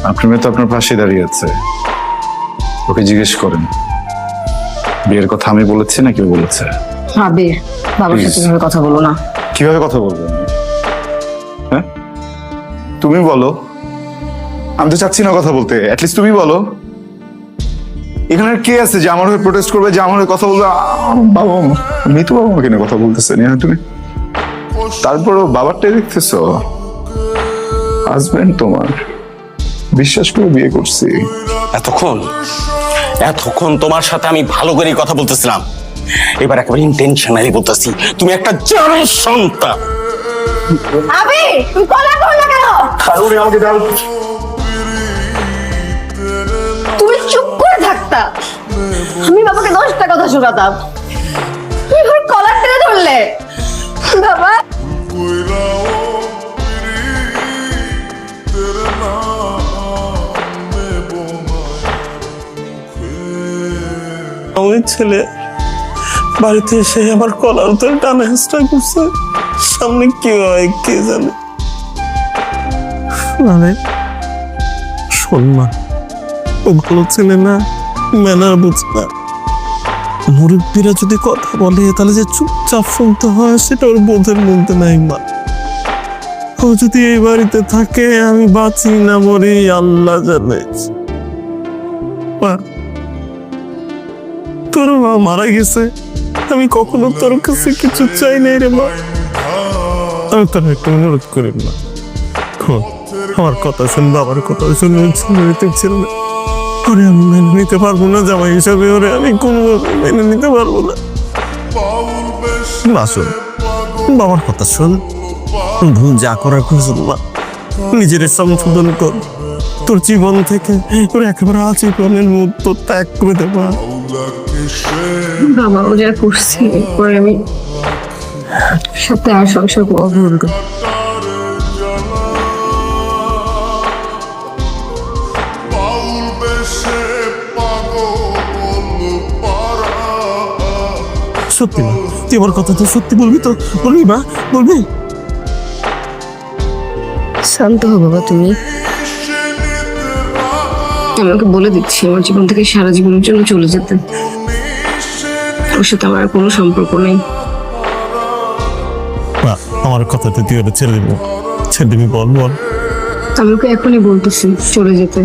আপনার মেয়ে তো আপনার পাশে দাঁড়িয়ে আছে, ওকে জিজ্ঞেস করেন বিয়ের কথা আমি বলেছি না কেউ বলেছে। আবির, বাবার সাথে এভাবে কথা বলো না। কিভাবে কথা বলবেন? হ্যাঁ, তুমি বলো। আমি তো চাচ্ছি না কথা বলতে, অ্যাটলিস্ট তুমি বলো। এখানে আর কে আছে যে আমার হয়ে প্রোটেস্ট করবে, যে আমার হয়ে কথা বলবে? বাবা মা, মৃত্যু বাবা মাকে নিয়ে কথা বলতেছেন তুমি। তারপরও বাবারটাই দেখতেছো, হাজবেন্ড তোমার, বিশ্বাস করে বিয়ে করছি। এতক্ষণ তোমার সাথে আমি ভালো করে কথা বলতেছিলাম, এবার একেবারে ইন্টেনশনালি বলতেছি তুমি একটা জানোয়ার সন্তান। আবির, তুমি কলা করলে কেন? আমাকে দাও। তুমি চুপ করে থাকতা, আমি বাবাকে 10টা কথা শোনাতাম। তুমি এবার কলার টেনে ধরলে। বাবা, আমার ছেলে বাড়িতে এসে আমার কলার ধরে টানা হেঁচড়া করছে, সামনে কি হয় কে জানে। মানে শোন না, ও ভালো ছেলে না, ম্যানার বুঝে না। মুরব্বীরা যদি কথা বলে তাহলে যে চুপচাপ শুনতে হয় সেটা ওর বোধের মধ্যে নাই। মা, ও যদি এই বাড়িতে থাকে আমি বাঁচি না মরি আল্লাহ জানে। মা, তোর মা মারা গেছে, আমি কখনো তোর কাছে কিছু চাই নাই রে মা। আমি তোর একটা অনুরোধ করি না, আমার কথা শুন, বাবার কথা শুনে ছিল না, ওরে আমি মেনে নিতে পারবো না জামাই হিসাবে, ওরে আমি কোনোভাবে মেনে নিতে পারবো না। না শোন, বাবার কথা শোন, ভুল যা করার করছো না, নিজের সংশোধন কর, তোর জীবন থেকে তোর একেবারে আজীবনের মতো ত্যাগ করে দেবা। বাবা ও যা করছে, এরপরে আমি সাথে আর সংসার করবো। সত্যি না, তুই আমার কথা তো সত্যি বলবি তো? বলবি মা, বলবি? শান্ত হো বাবা তুমি। আমি ওকে বলে দিচ্ছি আমার জীবন থেকে সারা জীবনের জন্য চলে যেতে। ওর সাথে আমার আর কোনো সম্পর্ক নেই। মা, আমার কথাতে তুই ওটা ছেড়ে দিবি, ছেড়ে দিবি, বল বল। আমি ওকে এখনই বলতেছি চলে যেতে।